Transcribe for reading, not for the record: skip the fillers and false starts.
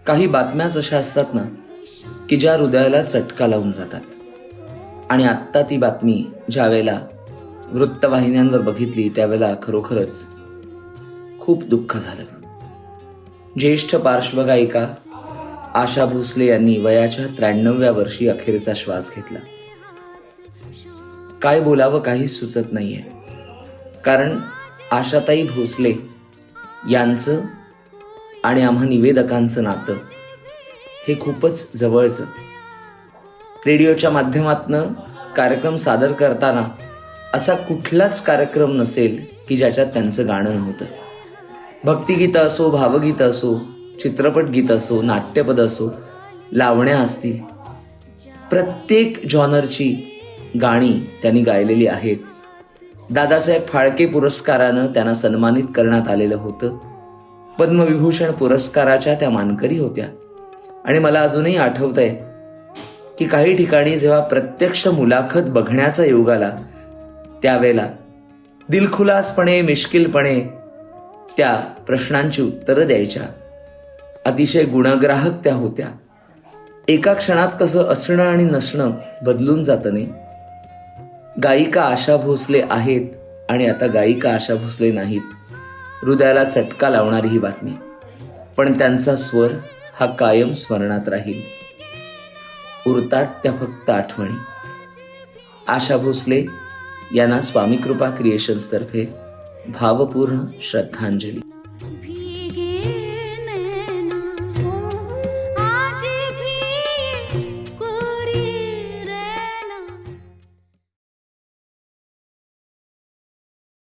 काही बातम्याच अशा असतात ना की ज्या हृदयाला चटका लावून जातात. आणि आत्ता ती बातमी ज्या वेळेला वृत्तवाहिन्यांवर बघितली त्यावेळेला खरोखरच खूप दुःख झालं. ज्येष्ठ पार्श्वगायिका आशा भोसले यांनी वयाच्या 93व्या वर्षी अखेरचा श्वास घेतला. काय बोलावं काहीच सुचत नाहीये, कारण आशाताई भोसले यांचं आणि आम्हा निवेदकांचं नातं हे खूपच जवळचं. रेडिओच्या माध्यमातून कार्यक्रम सादर करताना असा कुठलाच कार्यक्रम नसेल की ज्याच्यात त्यांचं गाणं नव्हतं. भक्तिगीतं असो, भावगीतं असो, चित्रपट गीत असो, नाट्यपद असो, लावण्या असतील, प्रत्येक जॉनरची गाणी त्यांनी गायलेली आहेत. दादासाहेब फाळके पुरस्कारानं त्यांना सन्मानित करण्यात आलेलं होतं. पद्मविभूषण पुरस्काराच्या त्या मानकरी होत्या. आणि मला अजूनही आठवतंय की काही ठिकाणी जेव्हा प्रत्यक्ष मुलाखत बघण्याचा योग आला त्यावेळेला दिलखुलासपणे, मिश्किलपणे त्या प्रश्नांची उत्तरं द्यायच्या. अतिशय गुणग्राहक त्या होत्या. एका क्षणात कसं असणं आणि नसणं बदलून जातं नाही. गायिका आशा भोसले आहेत आणि आता गायिका आशा भोसले नाहीत. हृदयाला चटका लावणारी ही बातमी, पण त्यांचा स्वर हा कायम स्मरणात राहील. उरतात त्या फक्त आठवणी. आशा भोसले यांना स्वामी कृपा क्रिएशन्स तर्फे भावपूर्ण श्रद्धांजली.